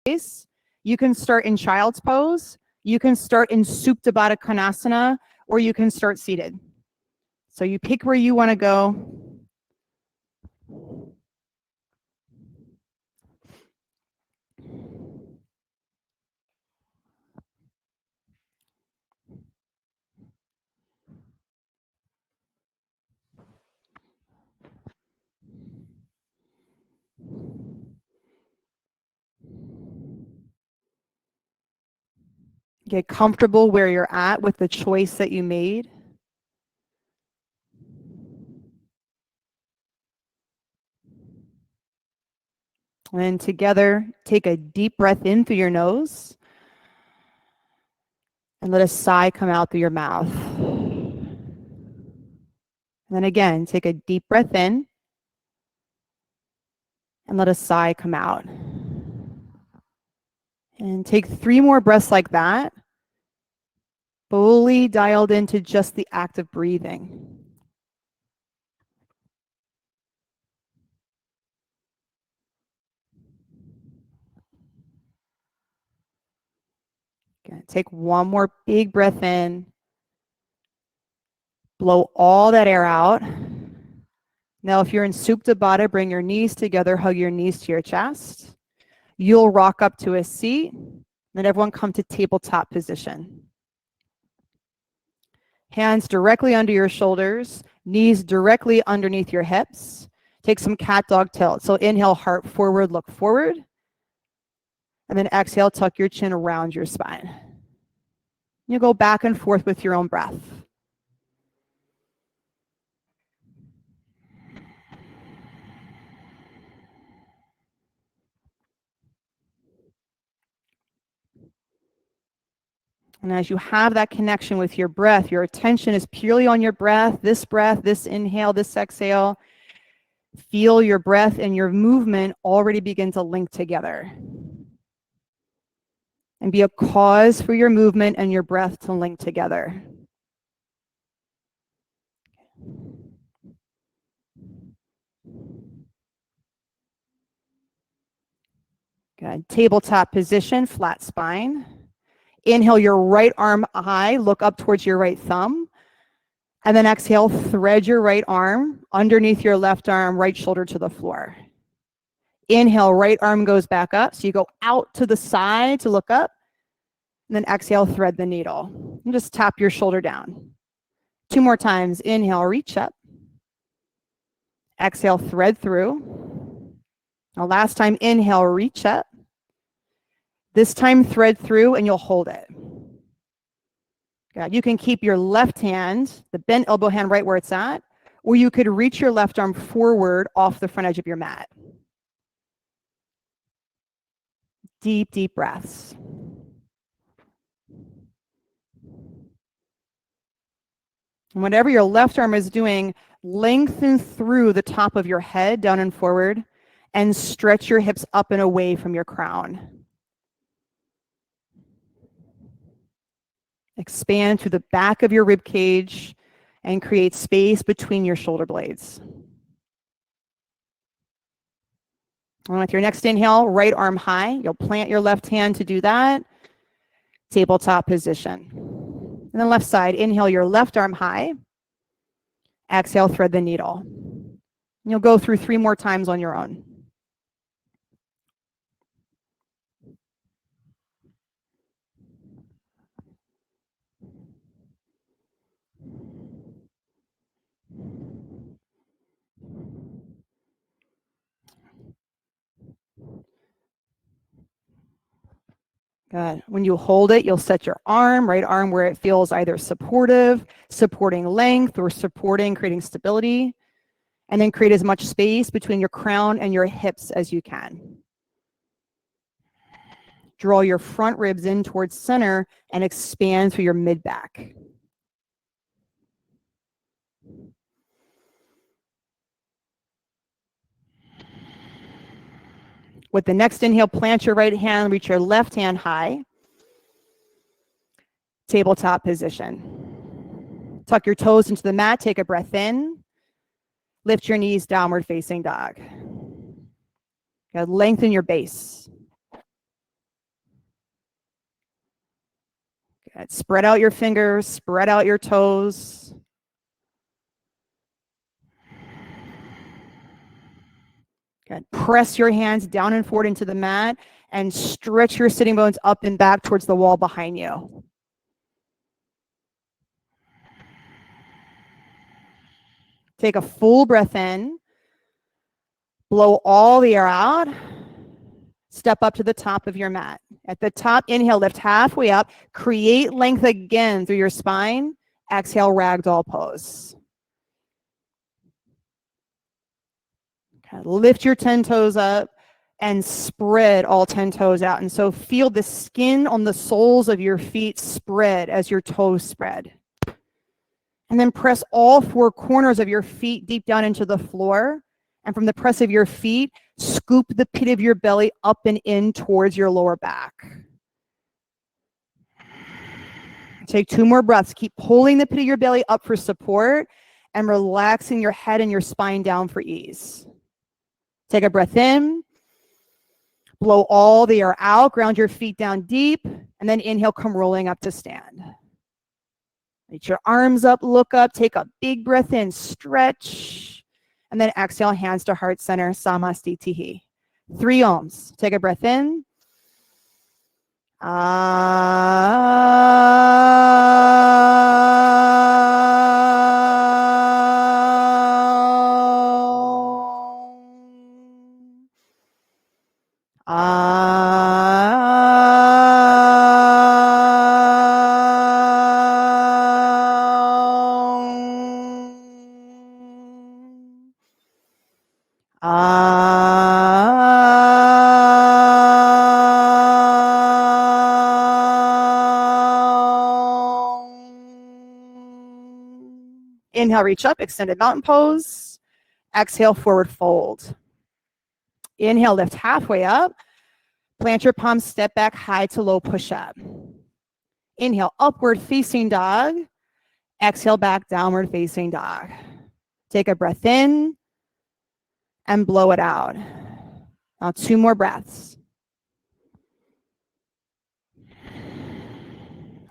You can start in child's pose, you can start in Supta Baddha Konasana, or you can start seated. So you pick where you want to go. Get comfortable where you're at with the choice that you made. And together, take a deep breath in through your nose and let a sigh come out through your mouth. And then again, take a deep breath in and let a sigh come out. And take 3 more breaths like that, fully dialed into just the act of breathing. Okay, take 1 more big breath in. Blow all that air out. Now, if you're in Supta Baddha, bring your knees together, hug your knees to your chest. You'll rock up to a seat. Then everyone come to tabletop position. Hands directly under your shoulders, knees directly underneath your hips. Take some cat dog tilt. So inhale, heart forward, look forward. And then exhale, tuck your chin around your spine. You go back and forth with your own breath. And as you have that connection with your breath, your attention is purely on your breath, this inhale, this exhale. Feel your breath and your movement already begin to link together. And be a cause for your movement and your breath to link together. Good. Tabletop position, flat spine. Inhale your right arm high, look up towards your right thumb. And then exhale, thread your right arm underneath your left arm, right shoulder to the floor. Inhale, right arm goes back up. So you go out to the side to look up. And then exhale, thread the needle. And just tap your shoulder down. 2 more times. Inhale, reach up. Exhale, thread through. Now last time, inhale, reach up. This time, thread through and you'll hold it. Good. You can keep your left hand, the bent elbow hand right where it's at, or you could reach your left arm forward off the front edge of your mat. Deep, deep breaths. And whatever your left arm is doing, lengthen through the top of your head, down and forward, and stretch your hips up and away from your crown. Expand to the back of your rib cage and create space between your shoulder blades. And with your next inhale, right arm high. You'll plant your left hand to do that. Tabletop position. And then left side, inhale your left arm high. Exhale, thread the needle. And you'll go through 3 more times on your own. Good. When you hold it, you'll set your arm, right arm where it feels either supportive, supporting length, or supporting, creating stability. And then create as much space between your crown and your hips as you can. Draw your front ribs in towards center and expand through your mid-back. With the next inhale, plant your right hand, reach your left hand high. Tabletop position. Tuck your toes into the mat, take a breath in. Lift your knees, downward facing dog. Lengthen your base. Good. Spread out your fingers, spread out your toes. Good. Press your hands down and forward into the mat and stretch your sitting bones up and back towards the wall behind you. Take a full breath in. Blow all the air out. Step up to the top of your mat. At the top, inhale, lift halfway up. Create length again through your spine. Exhale, ragdoll pose. Okay. Lift your 10 toes up and spread all 10 toes out. And so feel the skin on the soles of your feet spread as your toes spread. And then press all 4 corners of your feet deep down into the floor. And from the press of your feet, scoop the pit of your belly up and in towards your lower back. Take 2 more breaths. Keep pulling the pit of your belly up for support and relaxing your head and your spine down for ease. Take a breath in. Blow all the air out. Ground your feet down deep. And then inhale, come rolling up to stand. Reach your arms up, look up. Take a big breath in. Stretch. And then exhale, hands to heart center, Samastitihi. 3 ohms. Take a breath in. Inhale, reach up, extended mountain pose. Exhale, forward fold. Inhale, lift halfway up. Plant your palms, step back, high to low push-up. Inhale, upward facing dog. Exhale, back, downward facing dog. Take a breath in and blow it out. Now 2 more breaths.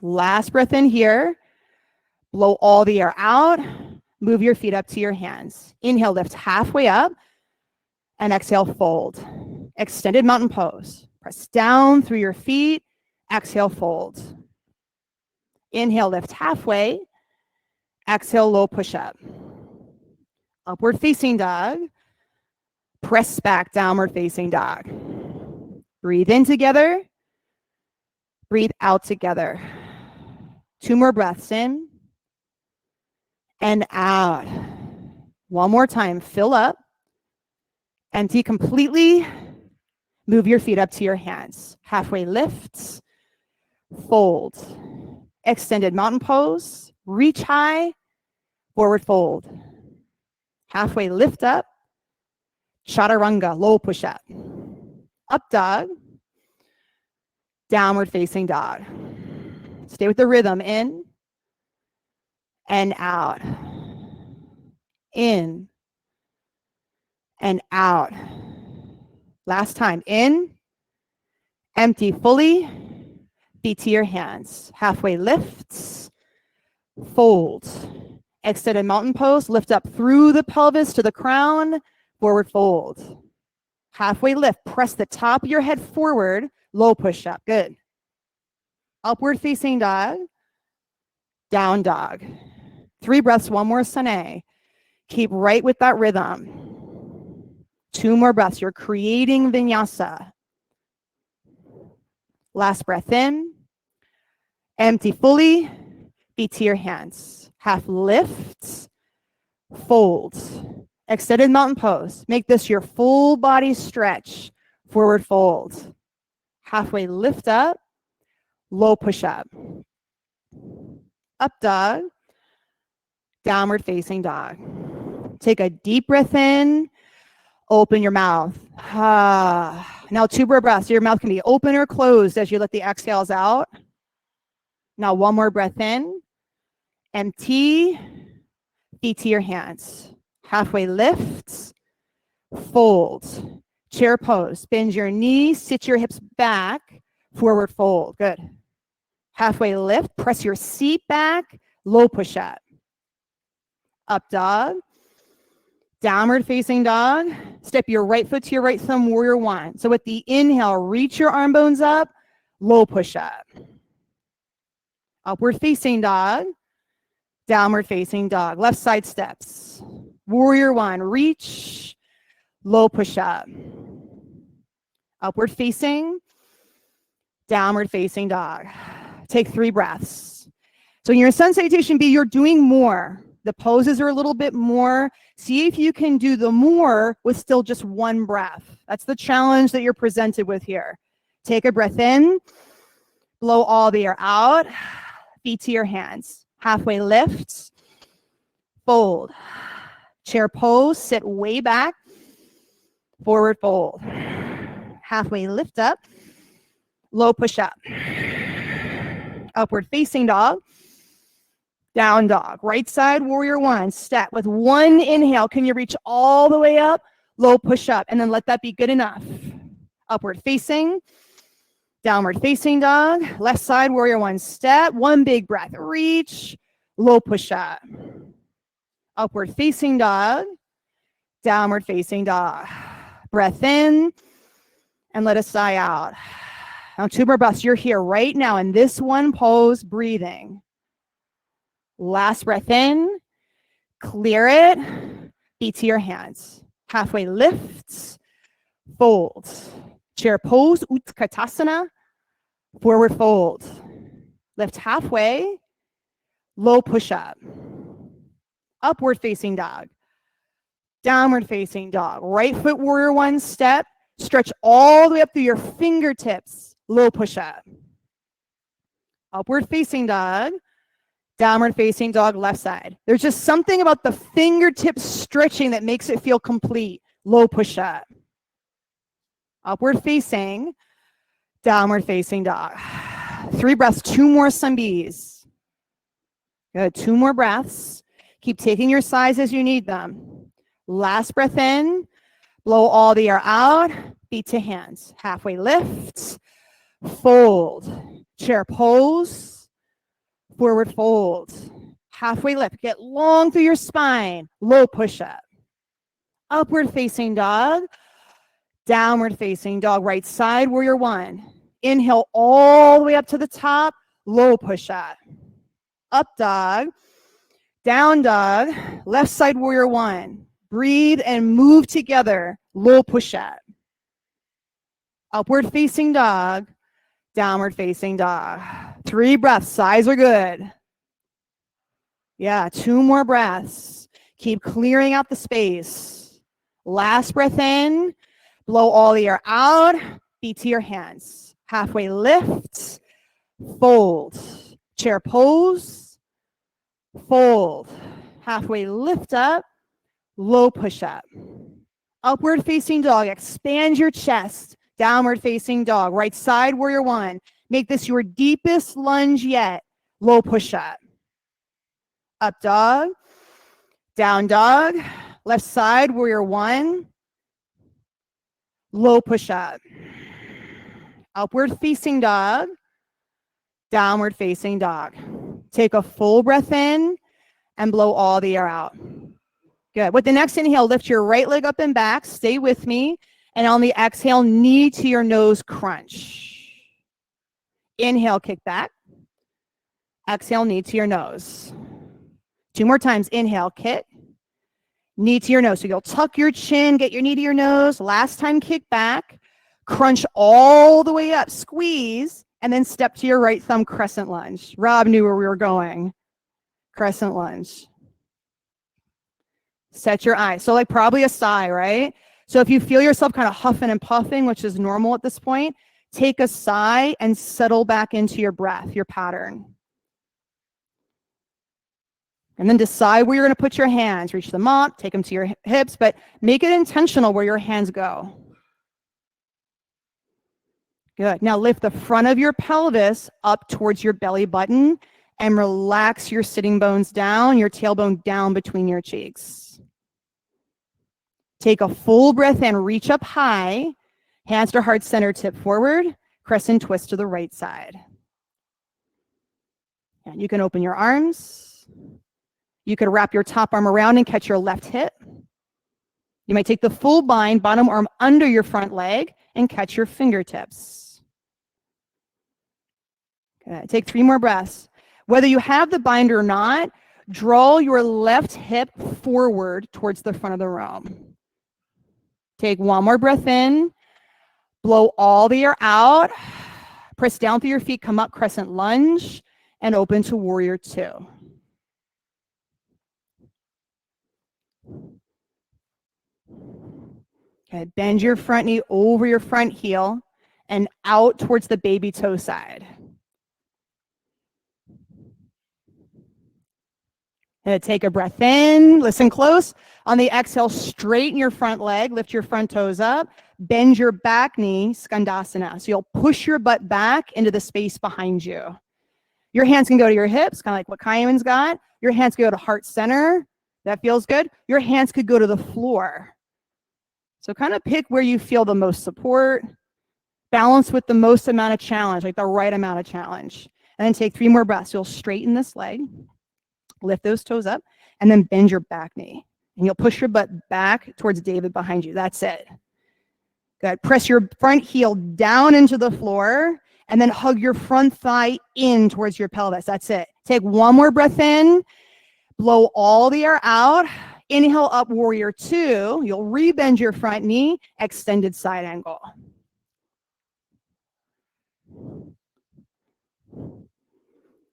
Last breath in here. Blow all the air out. Move your feet up to your hands. Inhale, lift halfway up. And exhale, fold. Extended mountain pose. Press down through your feet. Exhale, fold. Inhale, lift halfway. Exhale, low push-up. Upward facing dog. Press back, downward facing dog. Breathe in together. Breathe out together. 2 more breaths in and out. 1 more time. Fill up. Empty completely. Move your feet up to your hands. Halfway lifts. Fold. Extended mountain pose. Reach high. Forward fold. Halfway lift up. Chaturanga, low push-up. Up dog. Downward facing dog. Stay with the rhythm. In and out. In and out. Last time. In. Empty fully. Feet to your hands. Halfway lifts. Fold. Extended mountain pose. Lift up through the pelvis to the crown. Forward fold. Halfway lift. Press the top of your head forward. Low push-up. Good. Upward facing dog. Down dog. 3 breaths. 1 more sane. Keep right with that rhythm. 2 more breaths. You're creating vinyasa. Last breath in. Empty fully. Feet to your hands. Half lift. Fold. Extended mountain pose. Make this your full body stretch. Forward fold. Halfway lift up. Low push up. Up dog. Downward facing dog. Take a deep breath in. Open your mouth. Now 2 more breaths. Your mouth can be open or closed as you let the exhales out. Now 1 more breath in. Empty. Feet to your hands. Halfway lift. Fold. Chair pose. Bend your knees. Sit your hips back. Forward fold. Good. Halfway lift, press your seat back, low push-up. Up dog. Downward facing dog. Step your right foot to your right thumb, warrior one. So with the inhale, reach your arm bones up, low push-up. Upward facing dog. Downward facing dog. Left side steps. Warrior one, reach, low push-up. Upward facing, downward facing dog. Take 3 breaths. So in your sun salutation B, you're doing more. The poses are a little bit more. See if you can do the more with still just 1 breath. That's the challenge that you're presented with here. Take a breath in, blow all the air out, feet to your hands. Halfway lift, fold. Chair pose, sit way back, forward fold. Halfway lift up, low push up. Upward facing dog, down dog. Right side, warrior one, step. With 1 inhale, can you reach all the way up? Low push up, and then let that be good enough. Upward facing, downward facing dog. Left side, warrior one, step. 1 big breath, reach, low push up. Upward facing dog, downward facing dog. Breath in, and let us sigh out. Now 2 more breaths. You're here right now in this one pose, breathing. Last breath in, clear it, feet to your hands. Halfway lift, fold. Chair pose, Utkatasana, forward fold. Lift halfway, low push up. Upward facing dog. Downward facing dog. Right foot warrior one, step. Stretch all the way up through your fingertips. Low push up. Upward facing dog. Downward facing dog, left side. There's just something about the fingertips stretching that makes it feel complete. Low push up. Upward facing. Downward facing dog. 3 breaths, 2 more sun Bs. Good, 2 more breaths. Keep taking your sighs as you need them. Last breath in. Blow all the air out. Feet to hands. Halfway lift. Fold. Chair pose. Forward fold. Halfway lift. Get long through your spine. Low push up. Upward facing dog. Downward facing dog. Right side, warrior one. Inhale all the way up to the top. Low push up. Up dog. Down dog. Left side, warrior one. Breathe and move together. Low push up. Upward facing dog. Downward facing dog. 3 breaths. Sighs are good. Yeah, 2 more breaths. Keep clearing out the space. Last breath in. Blow all the air out. Feet to your hands. Halfway lift. Fold. Chair pose. Fold. Halfway lift up. Low push up. Upward facing dog. Expand your chest. Downward facing dog. Right side, warrior one. Make this your deepest lunge yet. Low push up. Up dog. Down dog. Left side, warrior one. Low push up. Upward facing dog. Downward facing dog. Take a full breath in and blow all the air out. Good. With the next inhale, lift your right leg up and back. Stay with me. And on the exhale, knee to your nose crunch. Inhale, kick back. Exhale, knee to your nose. 2 more times. Inhale, kick. Knee to your nose. So you'll tuck your chin, get your knee to your nose. Last time, kick back. Crunch all the way up. Squeeze. And then step to your right thumb, crescent lunge. Rob knew where we were going. Crescent lunge. Set your eyes. So like probably a sigh, right? So if you feel yourself kind of huffing and puffing, which is normal at this point, take a sigh and settle back into your breath, your pattern. And then decide where you're going to put your hands. Reach them up, take them to your hips, but make it intentional where your hands go. Good. Now lift the front of your pelvis up towards your belly button and relax your sitting bones down, your tailbone down between your cheeks. Take a full breath in, reach up high, hands to heart center, tip forward, crescent twist to the right side. And you can open your arms. You could wrap your top arm around and catch your left hip. You might take the full bind, bottom arm under your front leg, and catch your fingertips. Okay, take 3 more breaths. Whether you have the bind or not, draw your left hip forward towards the front of the room. Take 1 more breath in. Blow all the air out. Press down through your feet, come up, crescent lunge, and open to warrior 2. Okay, bend your front knee over your front heel and out towards the baby toe side. And take a breath in, listen close. On the exhale, straighten your front leg, lift your front toes up, bend your back knee, skandasana. So you'll push your butt back into the space behind you. Your hands can go to your hips, kind of like what Kaiman's got. Your hands can go to heart center. That feels good. Your hands could go to the floor. So kind of pick where you feel the most support. Balance with the most amount of challenge, like the right amount of challenge. And then take 3 more breaths. You'll straighten this leg. Lift those toes up, and then bend your back knee. And you'll push your butt back towards David behind you. That's it. Good. Press your front heel down into the floor, and then hug your front thigh in towards your pelvis. That's it. Take 1 more breath in. Blow all the air out. Inhale up, warrior 2. You'll rebend your front knee, extended side angle.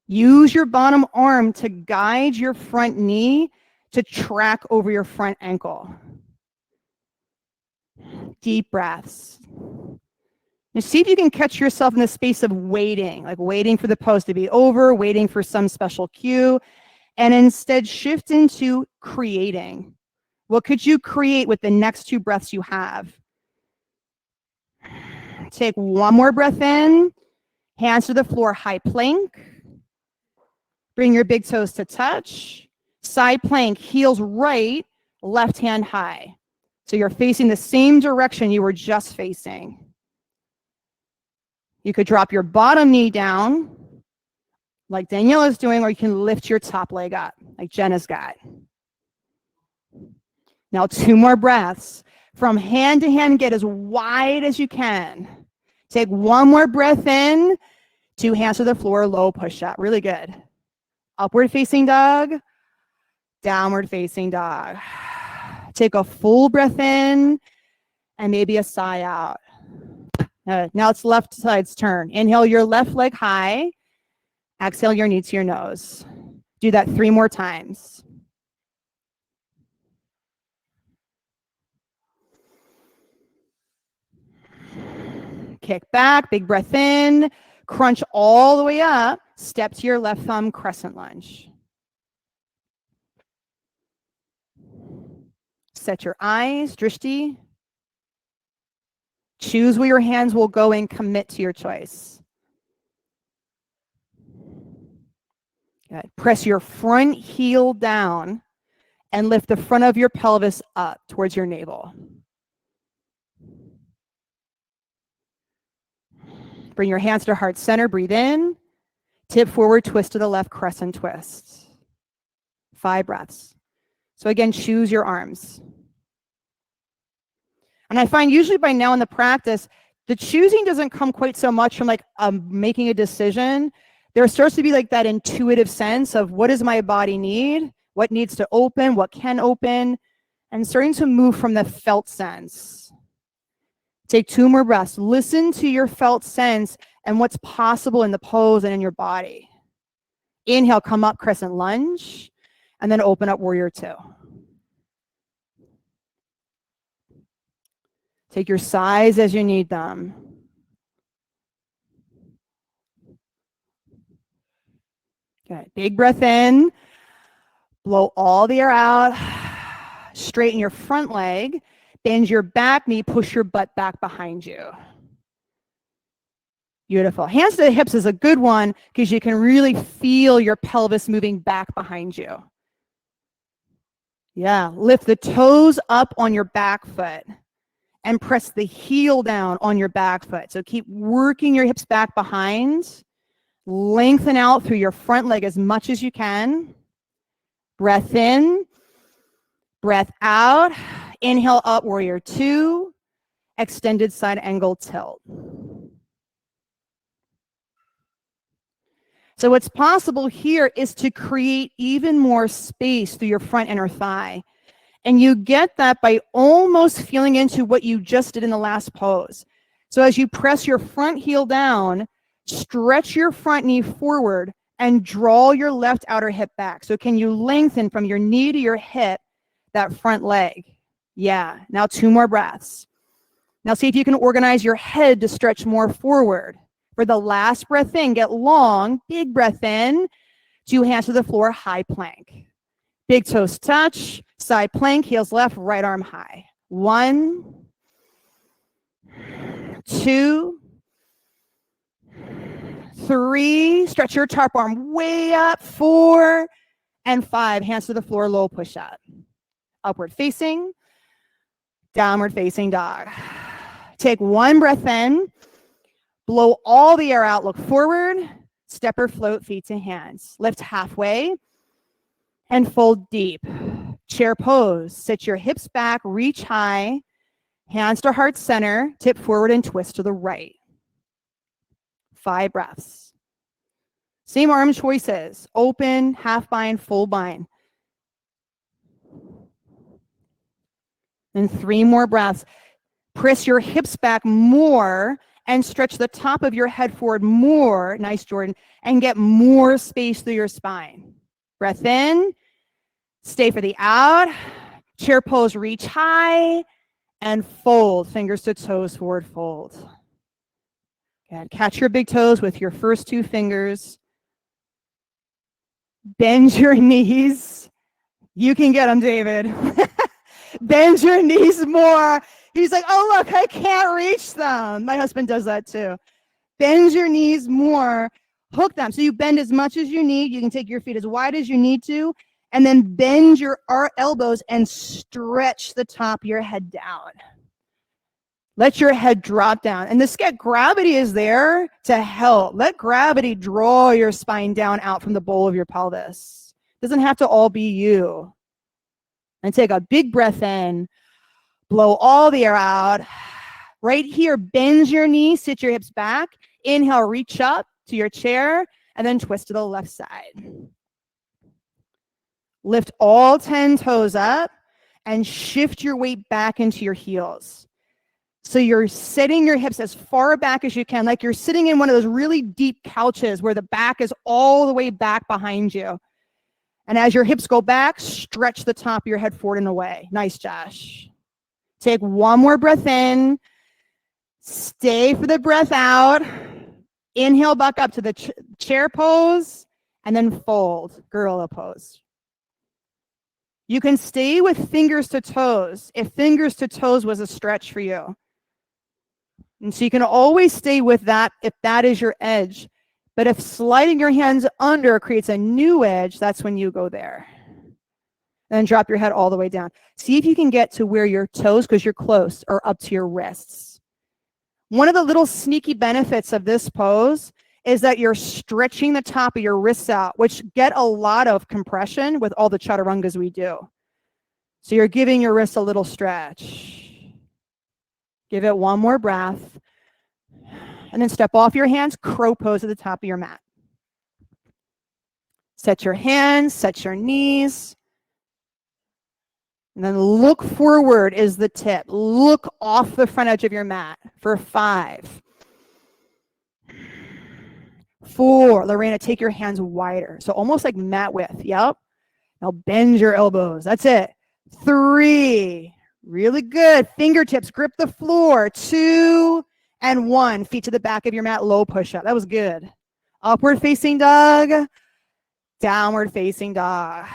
Use your bottom arm to guide your front knee to track over your front ankle. Deep breaths. Now see if you can catch yourself in the space of waiting, like waiting for the pose to be over, waiting for some special cue, and instead shift into creating. What could you create with the next 2 breaths you have? Take 1 more breath in, hands to the floor, high plank. Bring your big toes to touch. Side plank, heels right, left hand high. So you're facing the same direction you were just facing. You could drop your bottom knee down, like Daniela's doing, or you can lift your top leg up, like Jenna's got. Now 2 more breaths. From hand to hand, get as wide as you can. Take 1 more breath in, 2 hands to the floor, low push-up. Really good. Upward facing dog, downward facing dog. Take a full breath in and maybe a sigh out. Now it's left side's turn. Inhale your left leg high. Exhale your knee to your nose. Do that 3 more times. Kick back, big breath in. Crunch all the way up. Step to your left thumb, crescent lunge. Set your eyes, drishti. Choose where your hands will go and commit to your choice. Good. Press your front heel down and lift the front of your pelvis up towards your navel. Bring your hands to heart center, breathe in. Tip forward, twist to the left, crescent twist. 5 breaths. So again, choose your arms. And I find usually by now in the practice, the choosing doesn't come quite so much from like making a decision. There starts to be like that intuitive sense of what does my body need, what needs to open, what can open, and starting to move from the felt sense. Take 2 more breaths. Listen to your felt sense and what's possible in the pose and in your body. Inhale, come up, crescent lunge, and then open up warrior 2. Take your sighs as you need them. Okay, big breath in. Blow all the air out. Straighten your front leg. Bend your back knee. Push your butt back behind you. Beautiful. Hands to the hips is a good one because you can really feel your pelvis moving back behind you. Yeah, lift the toes up on your back foot and press the heel down on your back foot. So keep working your hips back behind Lengthen out through your front leg as much as you can. Breath in, breath out. Inhale up, warrior two. Extended side angle tilt. So what's possible here is to create even more space through your front inner thigh. And you get that by almost feeling into what you just did in the last pose. So as you press your front heel down, stretch your front knee forward and draw your left outer hip back. So can you lengthen from your knee to your hip, that front leg? Yeah, now 2 more breaths. Now see if you can organize your head to stretch more forward. For the last breath in, get long, big breath in, 2 hands to the floor, high plank. Big toes touch, side plank, heels left, right arm high. 1, 2, 3, stretch your top arm way up, 4, and 5, hands to the floor, low push up. Upward facing, downward facing dog. Take 1 breath in, blow all the air out, look forward, step or float, feet to hands. Lift halfway and fold deep. Chair pose, sit your hips back, reach high, hands to heart center, tip forward and twist to the right. 5 breaths. Same arm choices, open, half bind, full bind. And 3 more breaths. Press your hips back more and stretch the top of your head forward more, nice Jordan, and get more space through your spine. Breath in, stay for the out, chair pose, reach high, and fold, fingers to toes, forward fold. Good. Catch your big toes with your first 2 fingers. Bend your knees. You can get them, David. Bend your knees more. He's like, oh, look, I can't reach them. My husband does that too. Bend your knees more. Hook them. So you bend as much as you need. You can take your feet as wide as you need to. And then bend your elbows and stretch the top of your head down. Let your head drop down. And this gravity is there to help. Let gravity draw your spine down out from the bowl of your pelvis. It doesn't have to all be you. And take a big breath in. Blow all the air out. Right here, bend your knees, sit your hips back. Inhale, reach up to your chair, and then twist to the left side. Lift all 10 toes up and shift your weight back into your heels. So you're sitting your hips as far back as you can, like you're sitting in one of those really deep couches where the back is all the way back behind you. And as your hips go back, stretch the top of your head forward and away. Nice, Josh. Take 1 more breath in. Stay for the breath out. Inhale back up to the chair pose, and then fold, gorilla pose. You can stay with fingers to toes if fingers to toes was a stretch for you. And so you can always stay with that if that is your edge. But if sliding your hands under creates a new edge, that's when you go there. And then drop your head all the way down. See if you can get to where your toes, because you're close, are up to your wrists. One of the little sneaky benefits of this pose is that you're stretching the top of your wrists out, which get a lot of compression with all the chaturangas we do. So you're giving your wrists a little stretch. Give it 1 more breath. And then step off your hands, crow pose at the top of your mat. Set your hands, set your knees. And then look forward is the tip. Look off the front edge of your mat for 5. 4. Lorena, take your hands wider. So almost like mat width. Yep. Now bend your elbows. That's it. 3. Really good. Fingertips grip the floor. 2 and 1. Feet to the back of your mat. Low push-up. That was good. Upward facing dog. Downward facing dog.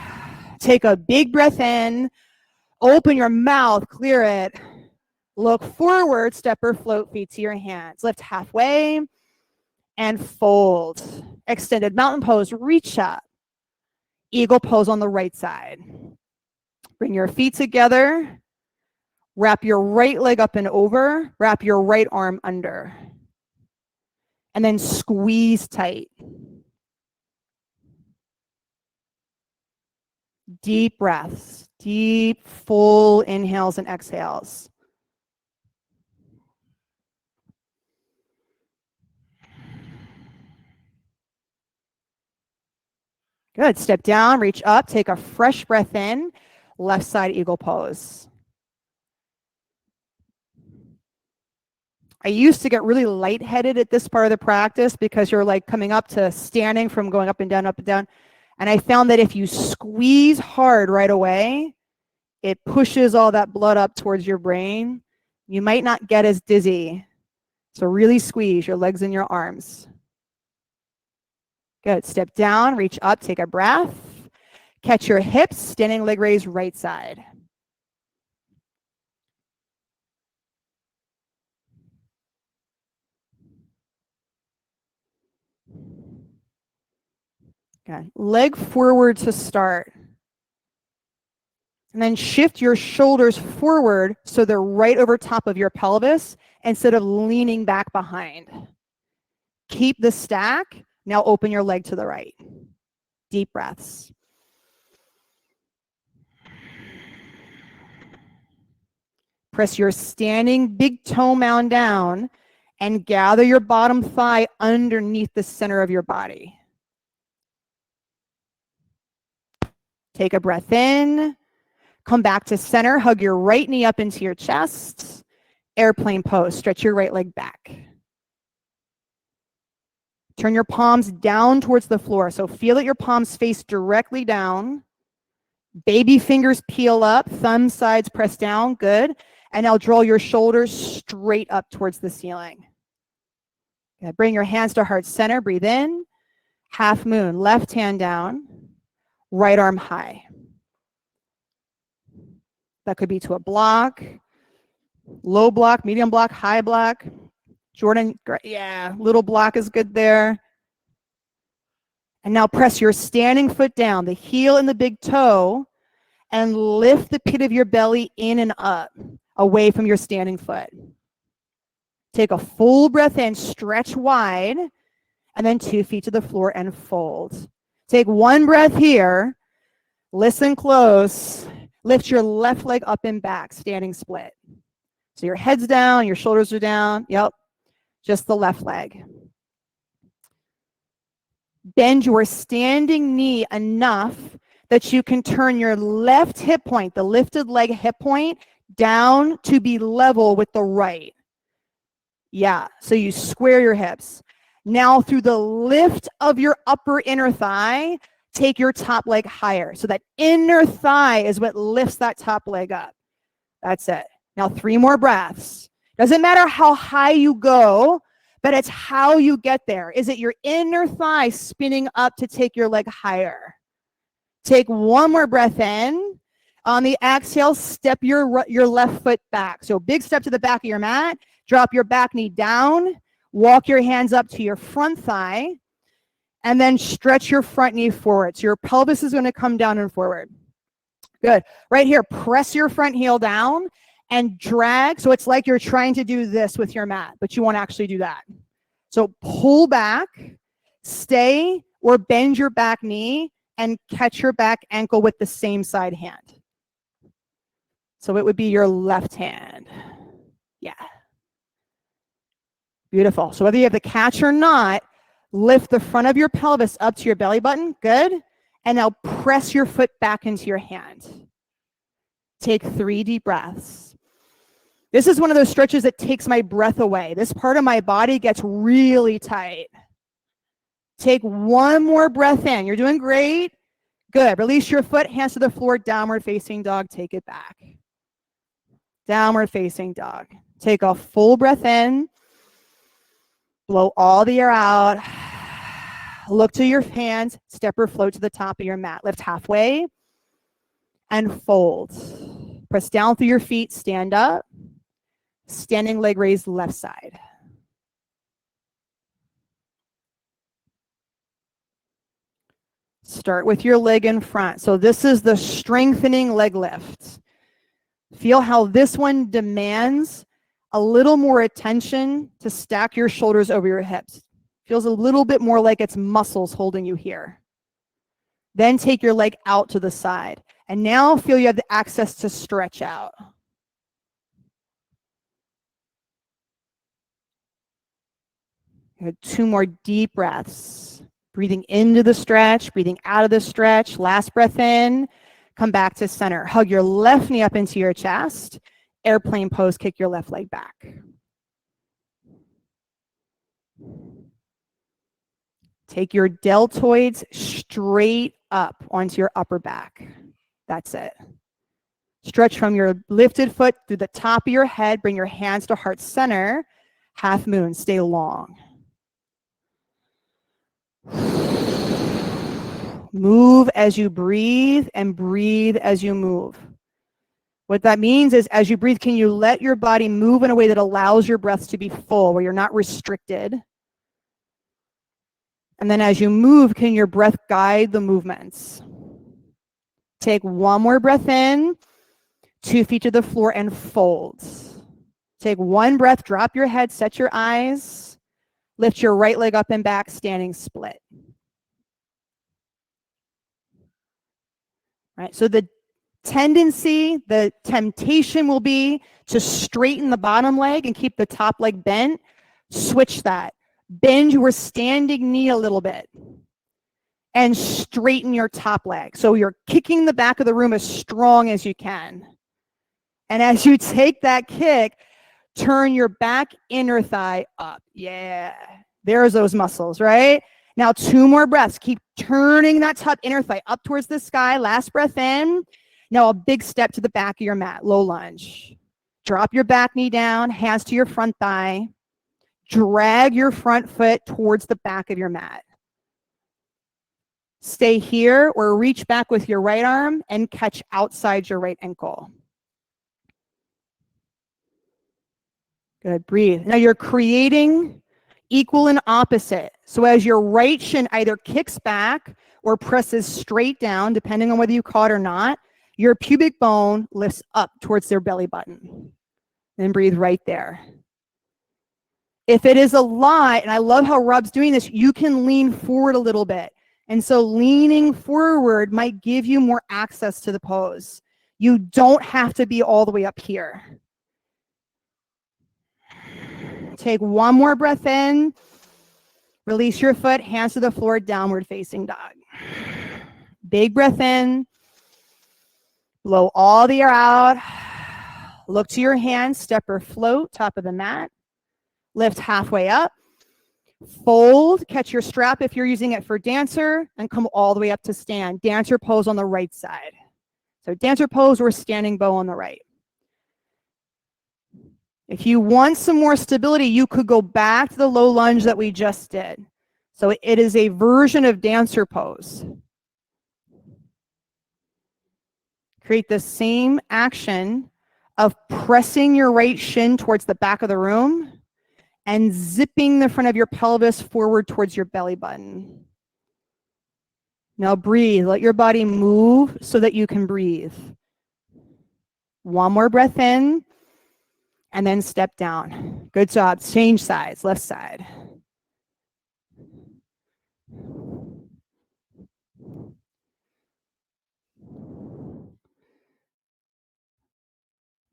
Take a big breath in. Open your mouth, clear it. Look forward, step or float, feet to your hands. Lift halfway and fold. Extended mountain pose, reach up. Eagle pose on the right side. Bring your feet together. Wrap your right leg up and over. Wrap your right arm under. And then squeeze tight. Deep breaths, deep, full inhales and exhales. Good. Step down, reach up, take a fresh breath in, left side eagle pose. I used to get really lightheaded at this part of the practice because you're like coming up to standing from going up and down, up and down. And I found that if you squeeze hard right away, it pushes all that blood up towards your brain. You might not get as dizzy. So really squeeze your legs and your arms. Good. Step down, reach up, take a breath. Catch your hips, standing leg raise right side. Okay. Leg forward to start. And then shift your shoulders forward so they're right over top of your pelvis instead of leaning back behind. Keep the stack. Now open your leg to the right. Deep breaths. Press your standing big toe mound down and gather your bottom thigh underneath the center of your body. Take a breath in. Come back to center. Hug your right knee up into your chest. Airplane pose. Stretch your right leg back. Turn your palms down towards the floor. So feel that your palms face directly down. Baby fingers peel up. Thumb sides press down. Good. And now draw your shoulders straight up towards the ceiling. Okay, bring your hands to heart center. Breathe in. Half moon. Left hand down. Right arm high. That could be to a block. Low block, medium block, high block. Jordan, yeah, little block is good there. And now press your standing foot down, the heel and the big toe, and lift the pit of your belly in and up, away from your standing foot. Take a full breath in, stretch wide, and then 2 feet to the floor and fold. Take one breath here, listen close, lift your left leg up and back, standing split. So your head's down, your shoulders are down, yep, just the left leg. Bend your standing knee enough that you can turn your left hip point, the lifted leg hip point, down to be level with the right. Yeah, so you square your hips. Now through the lift of your upper inner thigh, take your top leg higher. So that inner thigh is what lifts that top leg up. That's it. Now 3 more breaths. Doesn't matter how high you go, but it's how you get there. Is it your inner thigh spinning up to take your leg higher? Take 1 more breath in. On the exhale, step your left foot back. So big step to the back of your mat. Drop your back knee down. Walk your hands up to your front thigh. And then stretch your front knee forward. So your pelvis is going to come down and forward. Good. Right here, press your front heel down and drag. So it's like you're trying to do this with your mat, but you won't actually do that. So pull back, stay, or bend your back knee and catch your back ankle with the same side hand. So it would be your left hand. Yeah. Beautiful. So whether you have the catch or not, lift the front of your pelvis up to your belly button. Good. And now press your foot back into your hand. Take 3 deep breaths. This is one of those stretches that takes my breath away. This part of my body gets really tight. Take 1 more breath in. You're doing great. Good. Release your foot, hands to the floor, downward facing dog. Take it back. Downward facing dog. Take a full breath in. Blow all the air out. Look to your hands. Step or float to the top of your mat. Lift halfway and fold. Press down through your feet. Stand up. Standing leg raise left side. Start with your leg in front. So this is the strengthening leg lift. Feel how this one demands a little more attention to stack your shoulders over your hips. Feels a little bit more like it's muscles holding you here. Then take your leg out to the side. And now feel you have the access to stretch out. Good. 2 more deep breaths. Breathing into the stretch, breathing out of the stretch. Last breath in. Come back to center. Hug your left knee up into your chest. Airplane pose, kick your left leg back. Take your deltoids straight up onto your upper back. That's it. Stretch from your lifted foot through the top of your head. Bring your hands to heart center. Half moon. Stay long. Move as you breathe and breathe as you move. What that means is as you breathe, can you let your body move in a way that allows your breaths to be full, where you're not restricted? And then as you move, can your breath guide the movements? Take 1 more breath in, 2 feet to the floor, and fold. Take 1 breath, drop your head, set your eyes, lift your right leg up and back, standing split. All right, so the tendency, the temptation will be to straighten the bottom leg and keep the top leg bent. Switch that. Bend your standing knee a little bit and straighten your top leg. So you're kicking the back of the room as strong as you can. And as you take that kick, turn your back inner thigh up. Yeah, there's those muscles, right? Now 2 more breaths. Keep turning that top inner thigh up towards the sky. Last breath in. Now a big step to the back of your mat, low lunge. Drop your back knee down, hands to your front thigh. Drag your front foot towards the back of your mat. Stay here or reach back with your right arm and catch outside your right ankle. Good, breathe. Now you're creating equal and opposite. So as your right shin either kicks back or presses straight down, depending on whether you caught or not, your pubic bone lifts up towards their belly button. Then breathe right there. If it is a lot, and I love how Rob's doing this, you can lean forward a little bit. And so leaning forward might give you more access to the pose. You don't have to be all the way up here. Take 1 more breath in. Release your foot, hands to the floor, downward facing dog. Big breath in. Blow all the air out. Look to your hands, step or float, top of the mat. Lift halfway up. Fold, catch your strap if you're using it for dancer, and come all the way up to stand. Dancer pose on the right side. So dancer pose or standing bow on the right. If you want some more stability, you could go back to the low lunge that we just did. So it is a version of dancer pose. Create the same action of pressing your right shin towards the back of the room and zipping the front of your pelvis forward towards your belly button. Now breathe. Let your body move so that you can breathe. 1 more breath in, and then step down. Good job. Change sides, left side.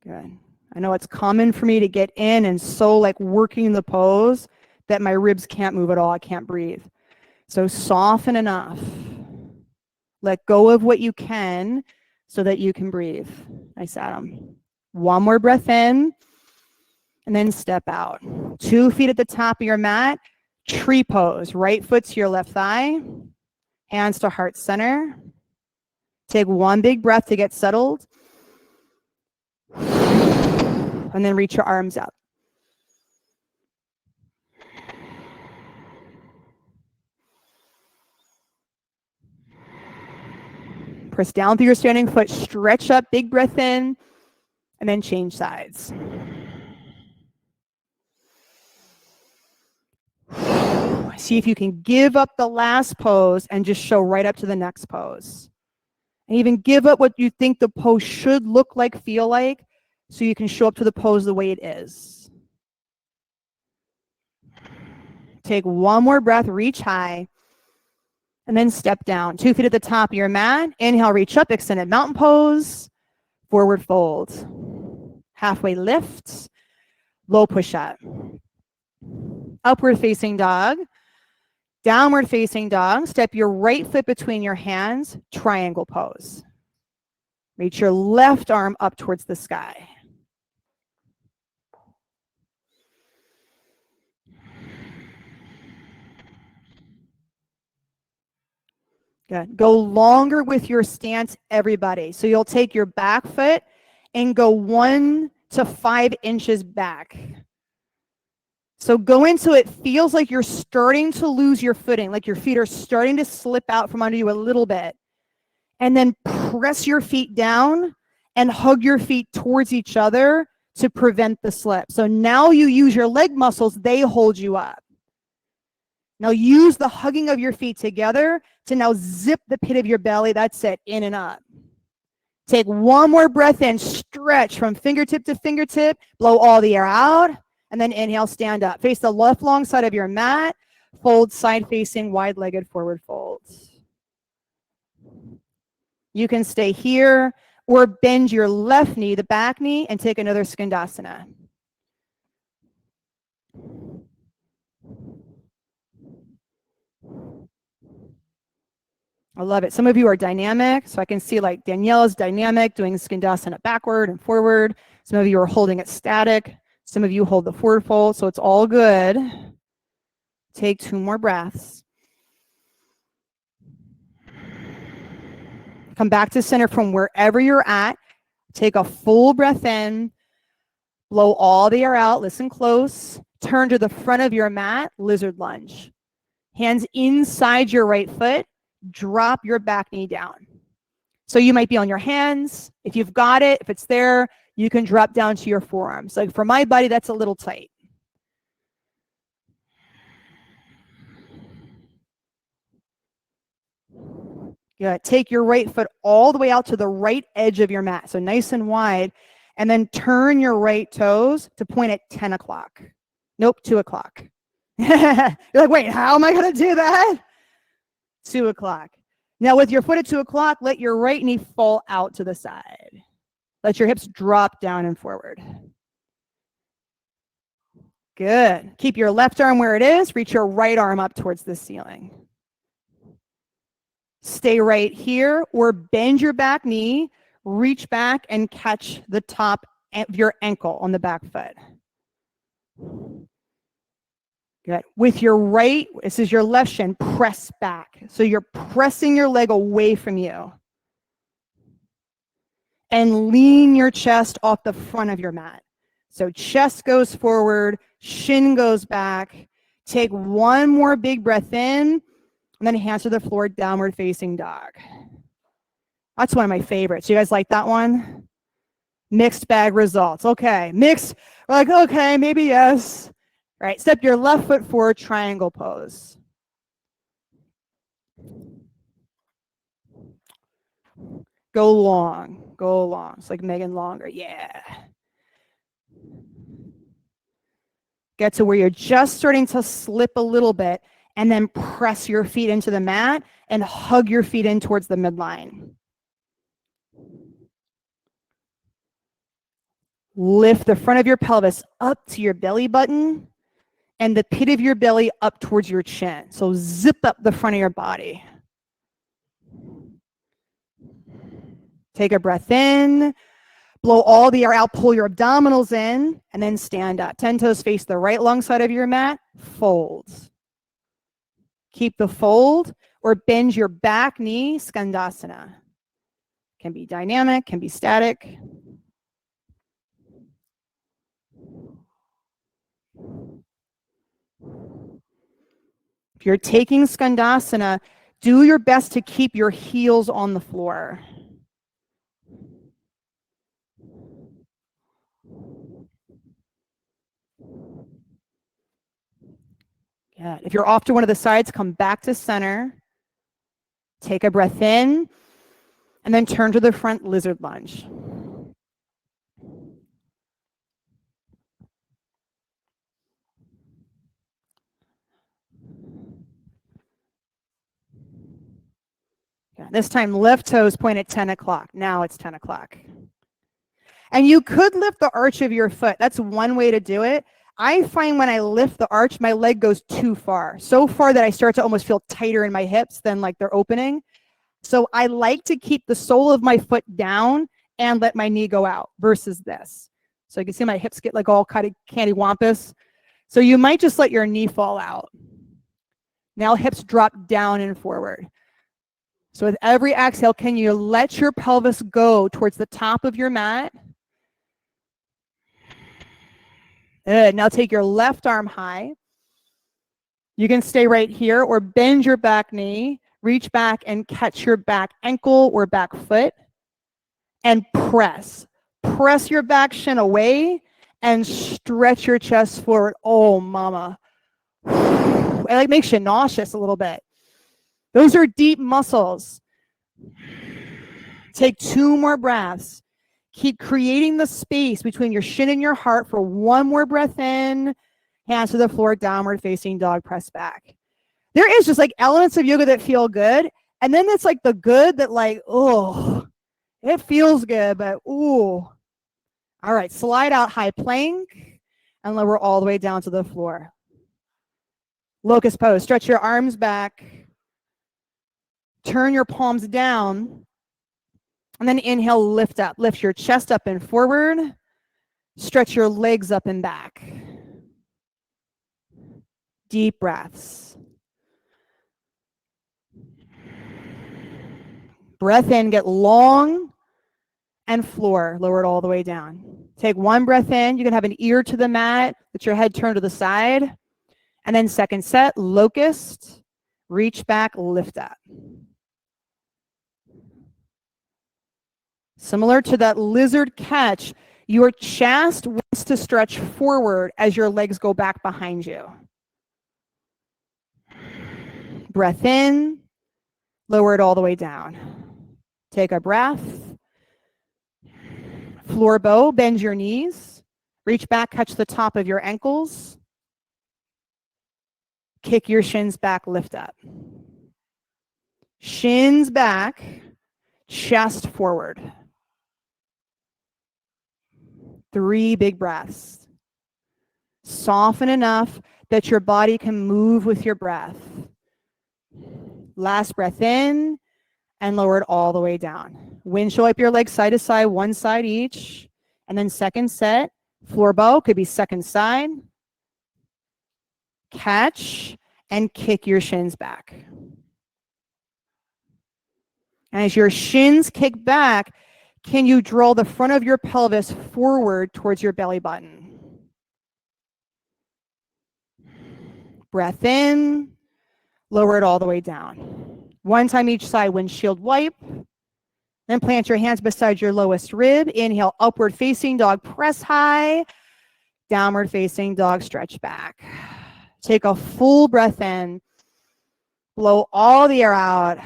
Good. I know it's common for me to get in and so like working the pose that my ribs can't move at all. I can't breathe. So soften enough. Let go of what you can so that you can breathe. Nice, Adam. 1 more breath in, and then step out. 2 feet at the top of your mat. Tree pose. Right foot to your left thigh. Hands to heart center. Take 1 big breath to get settled. And then reach your arms up. Press down through your standing foot, stretch up, big breath in, and then change sides. See if you can give up the last pose and just show right up to the next pose. And even give up what you think the pose should look like, feel like, so you can show up to the pose the way it is. Take 1 more breath, reach high. And then step down. 2 feet at the top of your mat. Inhale, reach up, extended mountain pose. Forward fold. Halfway lift. Low push up. Upward facing dog. Downward facing dog. Step your right foot between your hands. Triangle pose. Reach your left arm up towards the sky. Good. Go longer with your stance, everybody. So you'll take your back foot and go 1 to 5 inches back. So go into it, feels like you're starting to lose your footing, like your feet are starting to slip out from under you a little bit. And then press your feet down and hug your feet towards each other to prevent the slip. So now you use your leg muscles, they hold you up. Now use the hugging of your feet together to now zip the pit of your belly. That's it, in and up. Take one more breath in, stretch from fingertip to fingertip, blow all the air out, and then inhale, stand up. Face the left long side of your mat, fold side facing, wide-legged forward folds. You can stay here or bend your left knee, the back knee, and take another Skandasana. I love it. Some of you are dynamic. So I can see like Danielle's dynamic, doing Skandasana backward and forward. Some of you are holding it static. Some of you hold the forward fold. So it's all good. Take 2 more breaths. Come back to center from wherever you're at. Take a full breath in. Blow all the air out. Listen close. Turn to the front of your mat, lizard lunge. Hands inside your right foot. Drop your back knee down. So you might be on your hands. If you've got it, if it's there, you can drop down to your forearms. Like for my body, that's a little tight. Good. Take your right foot all the way out to the right edge of your mat. So nice and wide. And then turn your right toes to point at 10 o'clock. Nope, 2 o'clock. You're like, wait, how am I going to do that? 2 o'clock. Now with your foot at 2 o'clock, let your right knee fall out to the side. Let your hips drop down and forward. Good. Keep your left arm where it is. Reach your right arm up towards the ceiling. Stay right here or bend your back knee. Reach back and catch the top of your ankle on the back foot. Good. With your right, this is your left shin, press back. So you're pressing your leg away from you. And lean your chest off the front of your mat. So chest goes forward, shin goes back. Take one more big breath in, and then hands to the floor, downward facing dog. That's one of my favorites. You guys like that one? Mixed bag results. Okay, mixed. We're like, okay, maybe yes. All right, step your left foot forward, triangle pose. Go long, go long. It's like Megan longer, yeah. Get to where you're just starting to slip a little bit, and then press your feet into the mat and hug your feet in towards the midline. Lift the front of your pelvis up to your belly button and the pit of your belly up towards your chin. So zip up the front of your body. Take a breath in, blow all the air out, pull your abdominals in, and then stand up. 10 toes face the right long side of your mat, fold. Keep the fold or bend your back knee, Skandasana. Can be dynamic, can be static. If you're taking Skandasana, do your best to keep your heels on the floor. Good. If you're off to one of the sides, come back to center. Take a breath in, and then turn to the front, lizard lunge. This time, left toes point at 10 o'clock. Now it's 10 o'clock. And you could lift the arch of your foot. That's one way to do it. I find when I lift the arch, my leg goes too far. So far that I start to almost feel tighter in my hips than like they're opening. So I like to keep the sole of my foot down and let my knee go out versus this. So you can see my hips get like all kind of candy-wampus. So you might just let your knee fall out. Now hips drop down and forward. So with every exhale, can you let your pelvis go towards the top of your mat? Good. Now take your left arm high. You can stay right here or bend your back knee, reach back and catch your back ankle or back foot and press. Press your back shin away and stretch your chest forward. Oh, mama. It like makes you nauseous a little bit. Those are deep muscles. Take 2 more breaths. Keep creating the space between your shin and your heart for 1 more breath in. Hands to the floor, downward facing dog, press back. There is just like elements of yoga that feel good. And then it's like the good that like, oh, it feels good, but ooh. All right, slide out high plank and lower all the way down to the floor. Locust pose, stretch your arms back. Turn your palms down. And then inhale, lift up. Lift your chest up and forward. Stretch your legs up and back. Deep breaths. Breath in, get long and floor. Lower it all the way down. Take 1 breath in. You can have an ear to the mat. Let your head turn to the side. And then second set, locust. Reach back, lift up. Similar to that lizard catch, your chest wants to stretch forward as your legs go back behind you. Breath in, lower it all the way down. Take a breath. Floor bow, bend your knees. Reach back, catch the top of your ankles. Kick your shins back, lift up. Shins back, chest forward. 3 big breaths. Soften enough that your body can move with your breath. Last breath in and lower it all the way down. Windshield wipe your legs side to side, 1 side each. And then second set, floor bow, could be second side. Catch and kick your shins back. And as your shins kick back, can you draw the front of your pelvis forward towards your belly button? Breath in, lower it all the way down. 1 time each side, windshield wipe. Then plant your hands beside your lowest rib. Inhale, upward facing dog, press high. Downward facing dog, stretch back. Take a full breath in. Blow all the air out.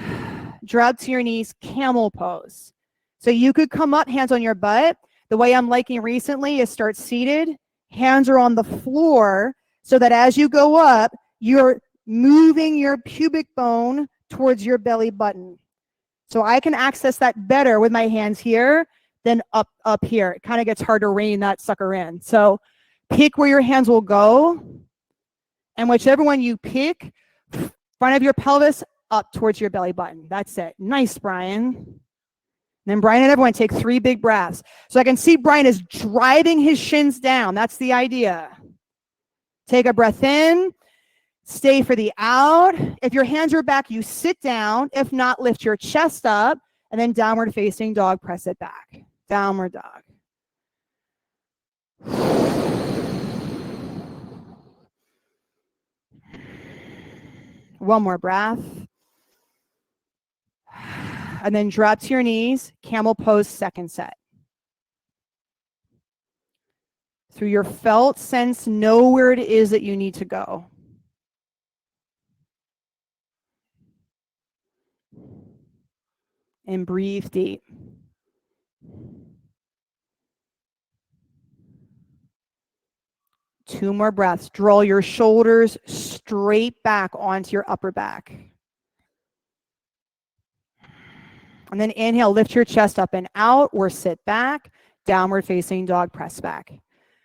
Drop to your knees, camel pose. So you could come up, hands on your butt. The way I'm liking recently is start seated. Hands are on the floor so that as you go up, you're moving your pubic bone towards your belly button. So I can access that better with my hands here than up here. It kind of gets hard to rein that sucker in. So pick where your hands will go. And whichever one you pick, front of your pelvis up towards your belly button. That's it. Nice, Brian. And then Brian and everyone take 3 big breaths. So I can see Brian is driving his shins down. That's the idea. Take a breath in. Stay for the out. If your hands are back, you sit down. If not, lift your chest up. And then downward facing dog, press it back. Downward dog. One more breath. And then drop to your knees, camel pose, second set. Through your felt sense, know where it is that you need to go. And breathe deep. Two more breaths. Draw your shoulders straight back onto your upper back. And then inhale, lift your chest up and out, or sit back, downward facing dog, press back.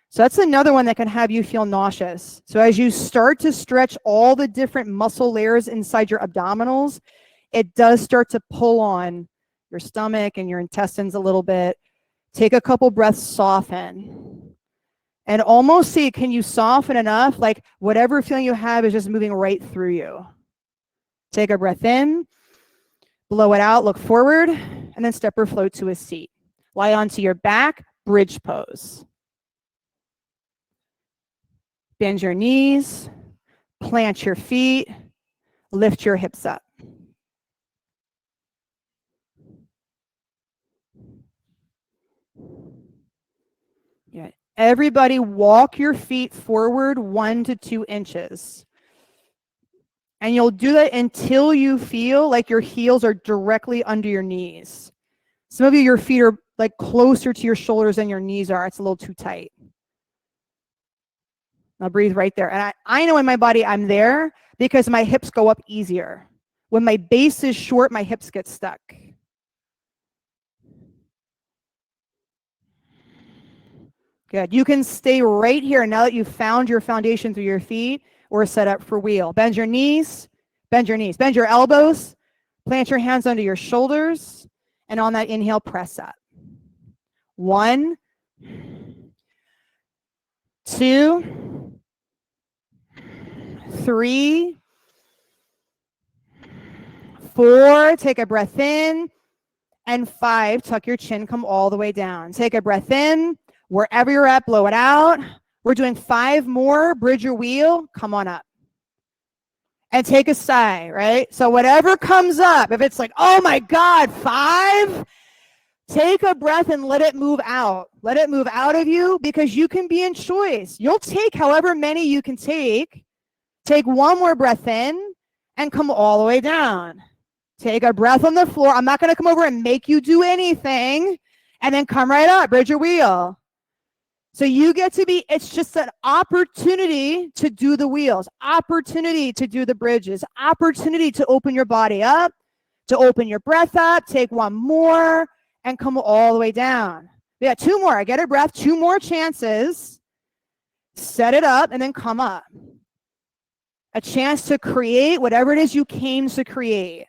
So that's another one that can have you feel nauseous. So as you start to stretch all the different muscle layers inside your abdominals, it does start to pull on your stomach and your intestines a little bit. Take a couple breaths, soften. And almost see, can you soften enough? Like whatever feeling you have is just moving right through you. Take a breath in, blow it out, look forward, and then step or float to a seat. Lie onto your back, bridge pose. Bend your knees, plant your feet, lift your hips up. Yeah. Everybody walk your feet forward 1 to 2 inches. And you'll do that until you feel like your heels are directly under your knees. Some of you, your feet are like closer to your shoulders than your knees are. It's a little too tight. Now breathe right there. And I know in my body I'm there because my hips go up easier. When my base is short, my hips get stuck. Good. You can stay right here now that you've found your foundation through your feet or set up for wheel. Bend your knees, bend your knees, bend your elbows, plant your hands under your shoulders, and on that inhale, press up. 1, 2, 3, 4. Take a breath in. And 5, tuck your chin, come all the way down. Take a breath in. Wherever you're at, blow it out. We're doing 5 more. Bridge your wheel. Come on up. And take a sigh, right? So whatever comes up, if it's like, oh my God, 5, take a breath and let it move out. Let it move out of you because you can be in choice. You'll take however many you can take. Take 1 more breath in and come all the way down. Take a breath on the floor. I'm not going to come over and make you do anything. And then come right up, bridge your wheel. So you get to be, it's just an opportunity to do the wheels, opportunity to do the bridges, opportunity to open your body up, to open your breath up. Take 1 more and come all the way down. Yeah, 2 more. Get a breath, 2 more chances. Set it up and then come up. A chance to create whatever it is you came to create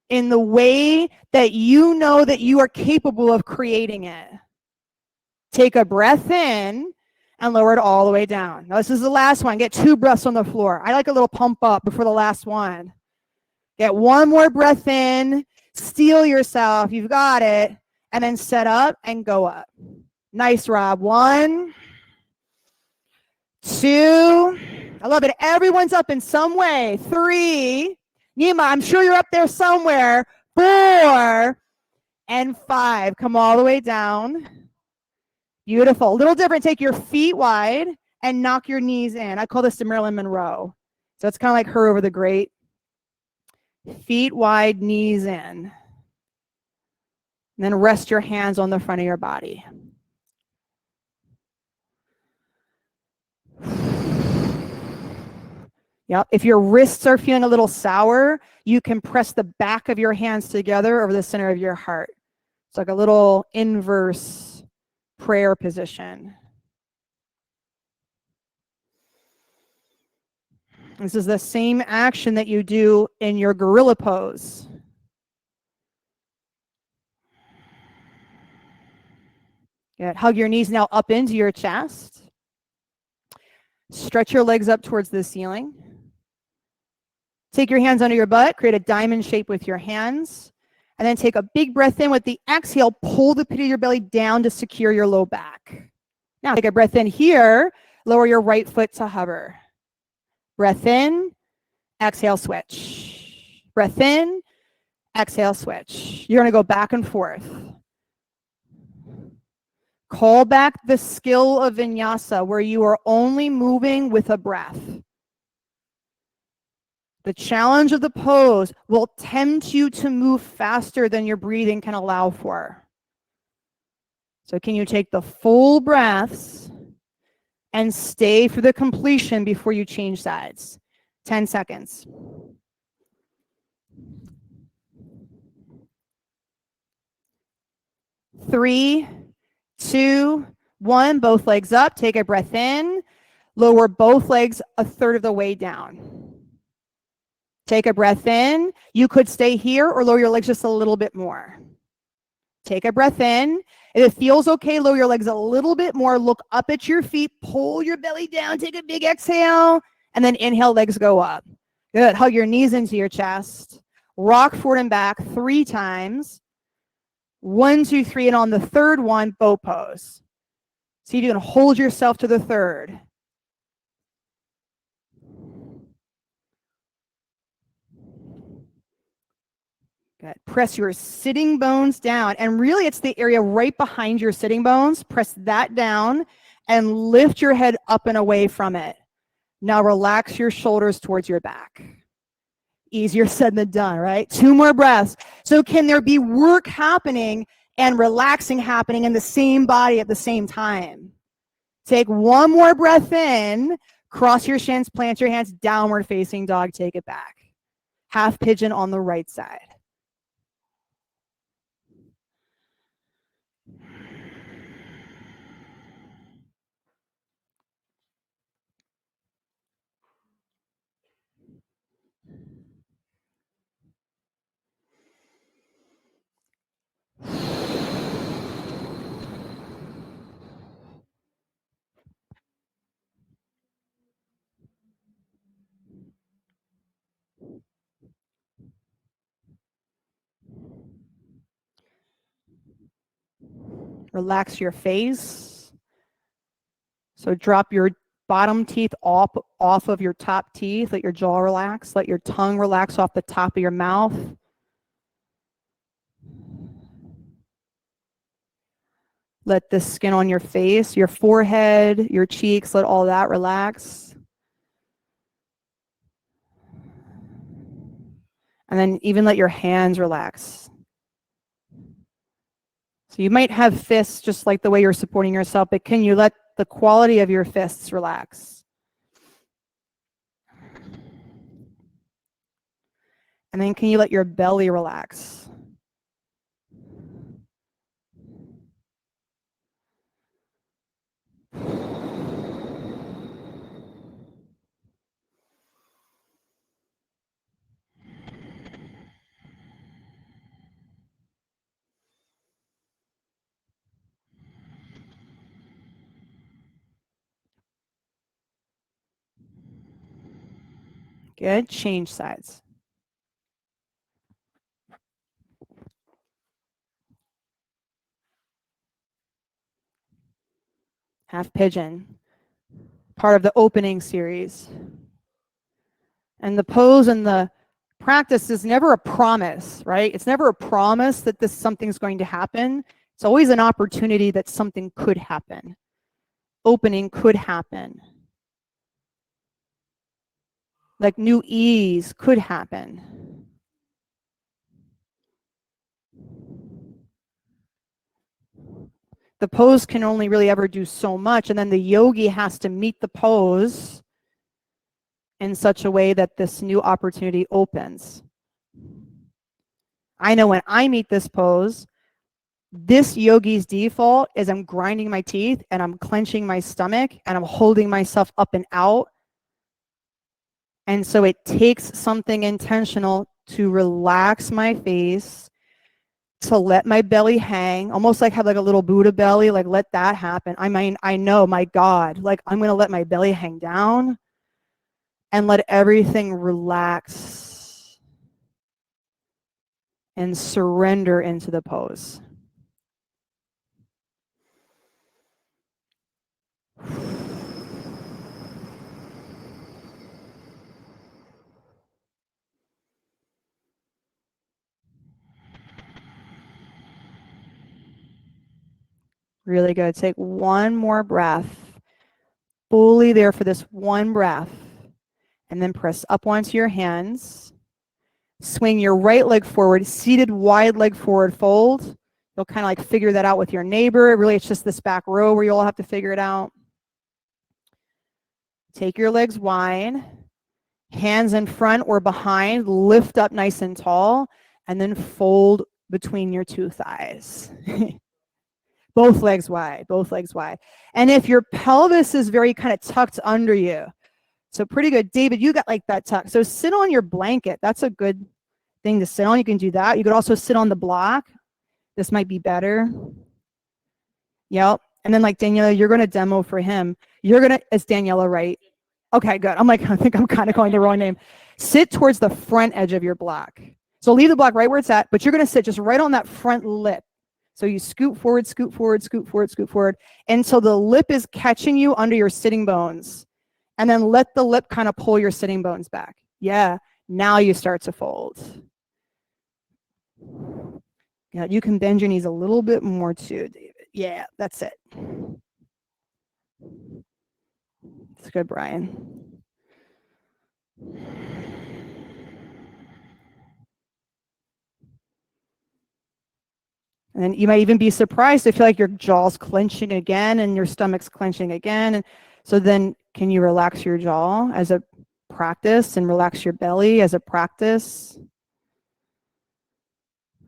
in the way that you know that you are capable of creating it. Take a breath in and lower it all the way down. Now, this is the last one. Get 2 breaths on the floor. I like a little pump up before the last one. Get 1 more breath in, steel yourself. You've got it. And then set up and go up. Nice, Rob. 1, 2. I love it. Everyone's up in some way. 3. Nima, I'm sure you're up there somewhere. 4 and 5. Come all the way down. Beautiful. A little different. Take your feet wide and knock your knees in. I call this the Marilyn Monroe. So it's kind of like her over the grate. Feet wide, knees in. And then rest your hands on the front of your body. Yep. If your wrists are feeling a little sour, you can press the back of your hands together over the center of your heart. It's like a little inverse prayer position. This is the same action that you do in your gorilla pose. Good. Hug your knees now up into your chest. Stretch your legs up towards the ceiling. Take your hands under your butt, create a diamond shape with your hands, and then take a big breath in. With the exhale, pull the pit of your belly down to secure your low back. Now take a breath in here, lower your right foot to hover. Breath in, exhale, switch. Breath in, exhale, switch. You're going to go back and forth. Call back the skill of vinyasa where you are only moving with a breath. The challenge of the pose will tempt you to move faster than your breathing can allow for. So can you take the full breaths and stay for the completion before you change sides? 10 seconds. 3, 2, 1. Both legs up. Take a breath in. Lower both legs a third of the way down. Take a breath in. You could stay here or lower your legs just a little bit more. Take a breath in. If it feels okay, lower your legs a little bit more. Look up at your feet. Pull your belly down. Take a big exhale. And then inhale, legs go up. Good. Hug your knees into your chest. Rock forward and back 3 times. 1, 2, 3. And on the third one, boat pose. See if you can hold yourself to the third. Good. Press your sitting bones down. And really, it's the area right behind your sitting bones. Press that down and lift your head up and away from it. Now relax your shoulders towards your back. Easier said than done, right? 2 more breaths. So can there be work happening and relaxing happening in the same body at the same time? Take 1 more breath in. Cross your shins, plant your hands, downward facing dog, take it back. Half pigeon on the right side. Relax your face. So drop your bottom teeth off of your top teeth. Let your jaw relax. Let your tongue relax off the top of your mouth. Let the skin on your face, your forehead, your cheeks, let all that relax. And then even let your hands relax. So you might have fists just like the way you're supporting yourself, but can you let the quality of your fists relax? And then can you let your belly relax? Good. Change sides. Half pigeon. Part of the opening series. And the pose and the practice is never a promise, right? It's never a promise that something's going to happen. It's always an opportunity that something could happen. Opening could happen. Like new ease could happen. The pose can only really ever do so much, and then the yogi has to meet the pose in such a way that this new opportunity opens. I know when I meet this pose, this yogi's default is I'm grinding my teeth and I'm clenching my stomach and I'm holding myself up and out. And so it takes something intentional to relax my face, to let my belly hang, almost like have like a little Buddha belly, like let that happen. I mean, I know, my God, like I'm going to let my belly hang down and let everything relax and surrender into the pose. Really good. Take 1 more breath. Fully there for this 1 breath. And then press up onto your hands. Swing your right leg forward, seated wide leg forward fold. You'll kind of like figure that out with your neighbor. Really, it's just this back row where you'll have to figure it out. Take your legs wide. Hands in front or behind. Lift up nice and tall. And then fold between your 2 thighs. Both legs wide, both legs wide. And if your pelvis is very kind of tucked under you, so pretty good. David, you got like that tuck. So sit on your blanket. That's a good thing to sit on. You can do that. You could also sit on the block. This might be better. Yep. And then like Daniela, you're going to demo for him. You're going to, is Daniela right? Okay, good. I'm like, I think I'm kind of calling the wrong name. Sit towards the front edge of your block. So leave the block right where it's at, but you're going to sit just right on that front lip. So you scoot forward, scoot forward, scoot forward, scoot forward until the lip is catching you under your sitting bones. And then let the lip kind of pull your sitting bones back. Yeah, now you start to fold. Yeah, you can bend your knees a little bit more too, David. Yeah, that's it. That's good, Brian. And then you might even be surprised to feel like your jaw's clenching again and your stomach's clenching again. And so then can you relax your jaw as a practice and relax your belly as a practice?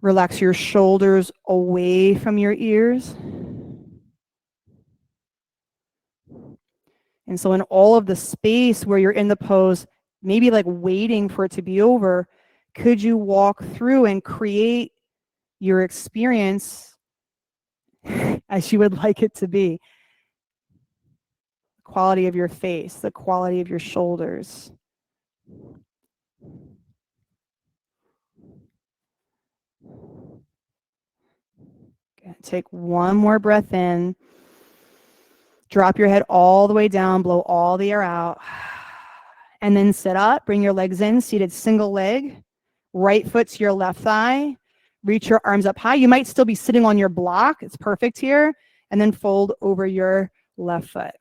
Relax your shoulders away from your ears. And so in all of the space where you're in the pose, maybe like waiting for it to be over, could you walk through and create your experience as you would like it to be? The quality of your face, the quality of your shoulders. Okay, take one more breath in. Drop your head all the way down, blow all the air out. And then sit up, bring your legs in, seated single leg. Right foot to your left thigh. Reach your arms up high. You might still be sitting on your block. It's perfect here. And then fold over your left foot.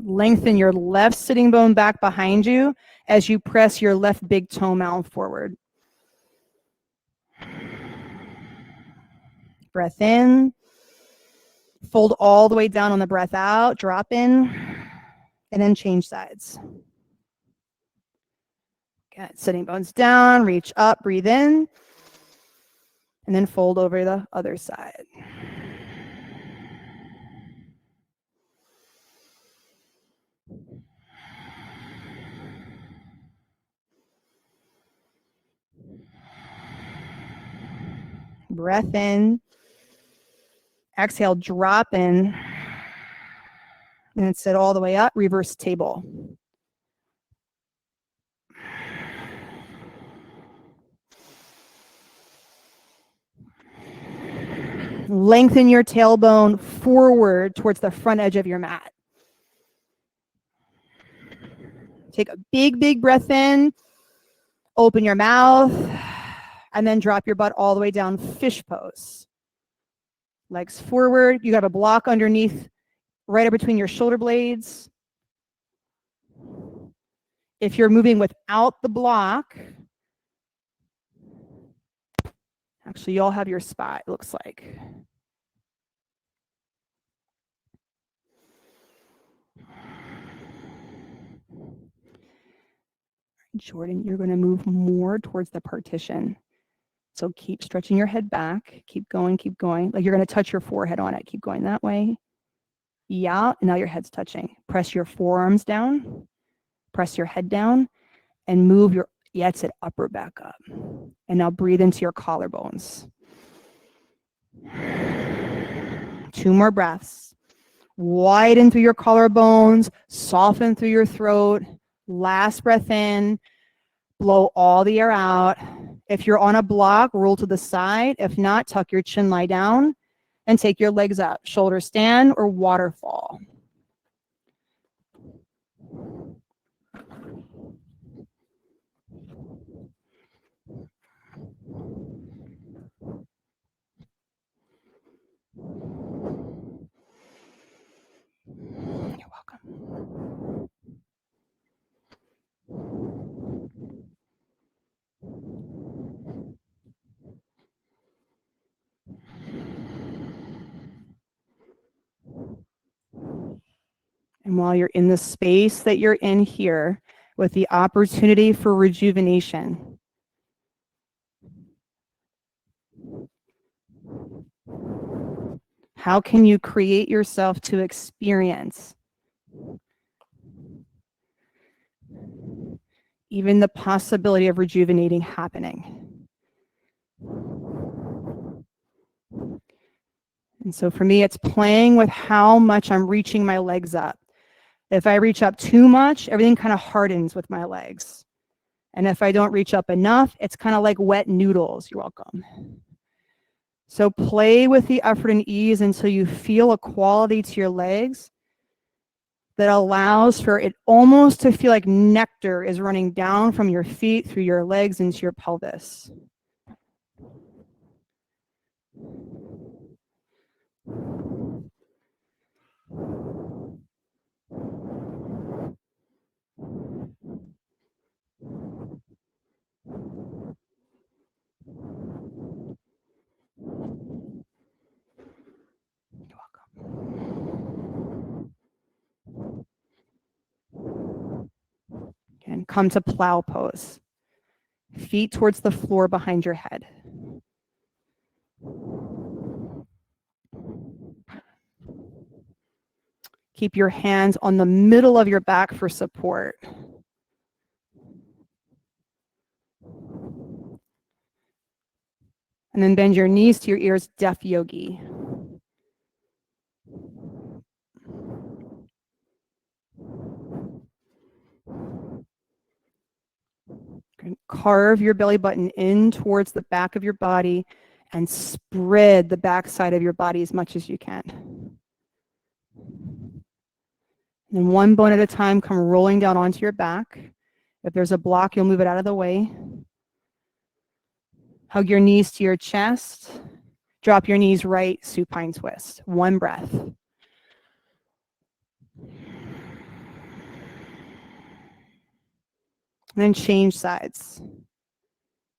Lengthen your left sitting bone back behind you as you press your left big toe mound forward. Breath in. Fold all the way down on the breath out. Drop in. And then change sides. Good. Sitting bones down. Reach up. Breathe in. And then fold over the other side. Breath in. Exhale, drop in. And sit all the way up, reverse table. Lengthen your tailbone forward towards the front edge of your mat. Take a big, big breath in. Open your mouth. And then drop your butt all the way down, fish pose. Legs forward. You have a block underneath, right up between your shoulder blades. If you're moving without the block, actually, you all have your spot, it looks like. Jordan, you're going to move more towards the partition. So keep stretching your head back. Keep going, keep going. Like you're going to touch your forehead on it. Keep going that way. Yeah, and now your head's touching. Press your forearms down. Press your head down and move your, yeah, it's an upper back up. And now breathe into your collarbones. 2 more breaths. Widen through your collarbones. Soften through your throat. Last breath in. Blow all the air out. If you're on a block, roll to the side. If not, tuck your chin, lie down, and take your legs up. Shoulder stand or waterfall. You're welcome. And while you're in the space that you're in here, with the opportunity for rejuvenation, How can you create yourself to experience even the possibility of rejuvenating happening? And so for me, it's playing with how much I'm reaching my legs up. If I reach up too much, everything kind of hardens with my legs. And if I don't reach up enough, it's kind of like wet noodles. You're welcome. So play with the effort and ease until you feel a quality to your legs that allows for it almost to feel like nectar is running down from your feet through your legs into your pelvis. You're welcome. And come to plow pose. Feet towards the floor behind your head. Keep your hands on the middle of your back for support. And then bend your knees to your ears, deaf yogi. Carve your belly button in towards the back of your body and spread the back side of your body as much as you can. And then one bone at a time, come rolling down onto your back. If there's a block, you'll move it out of the way. Hug your knees to your chest. Drop your knees right, supine twist. One breath. And then change sides.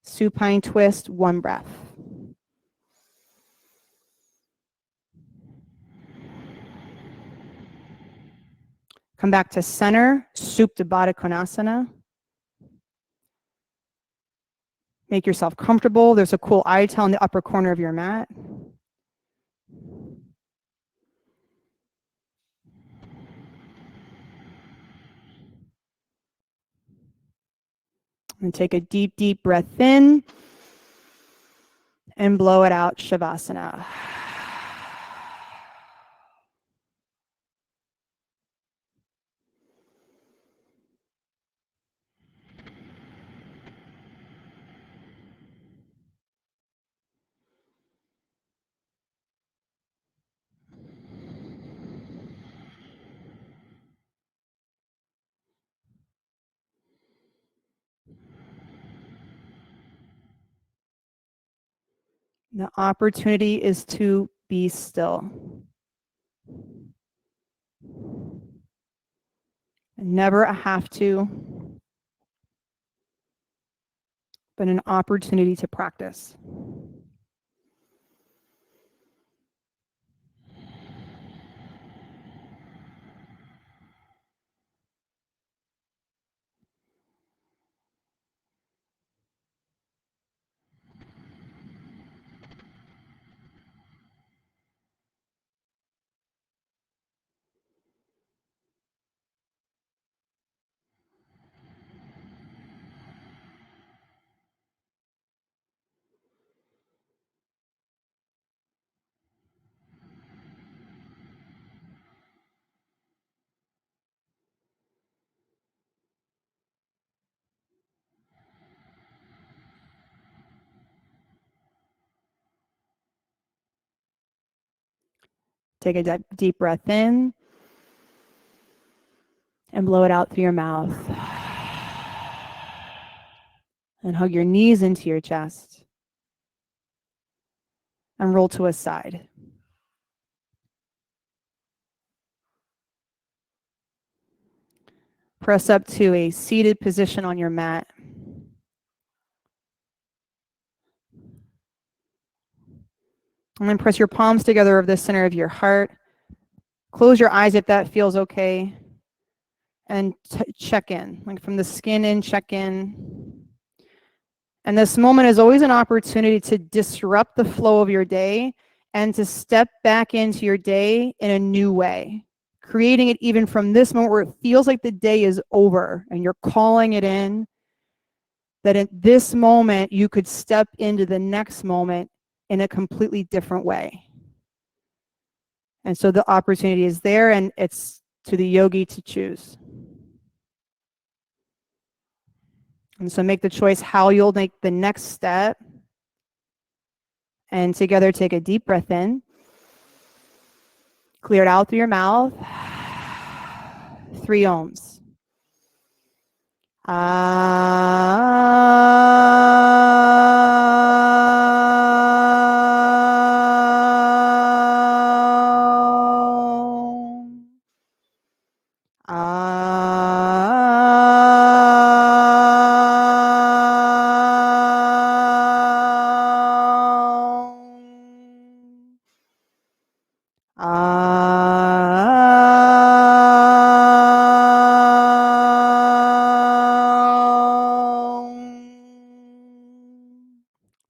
Supine twist, one breath. Come back to center, Supta Baddha Konasana. Make yourself comfortable. There's a cool eye tail in the upper corner of your mat. And take a deep, deep breath in and blow it out, Shavasana. The opportunity is to be still. Never a have to, but an opportunity to practice. Take a deep breath in and blow it out through your mouth. And hug your knees into your chest and roll to a side. Press up to a seated position on your mat. And then press your palms together over the center of your heart. Close your eyes if that feels okay. And check in, like from the skin in, check in. And this moment is always an opportunity to disrupt the flow of your day and to step back into your day in a new way, creating it even from this moment where it feels like the day is over and you're calling it in, that at this moment you could step into the next moment in a completely different way. And so the opportunity is there, and it's to the yogi to choose. And so make the choice how you'll make the next step. And together, take a deep breath in. Clear it out through your mouth. 3 ohms.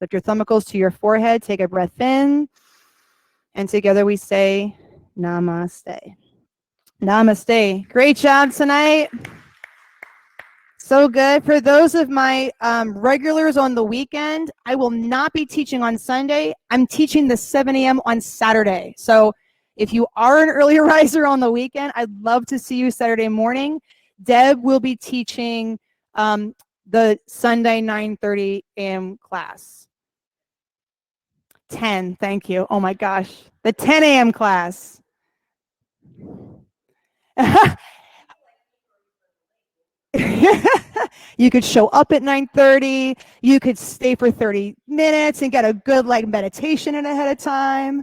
Lift your thumb to your forehead. Take a breath in. And together we say, Namaste. Namaste. Great job tonight. So good. For those of my regulars on the weekend, I will not be teaching on Sunday. I'm teaching the 7 a.m. on Saturday. So if you are an early riser on the weekend, I'd love to see you Saturday morning. Deb will be teaching the Sunday 9:30 a.m. class. 10, thank you. Oh my gosh. The 10 a.m. class. You could show up at 9:30. You could stay for 30 minutes and get a good meditation in ahead of time.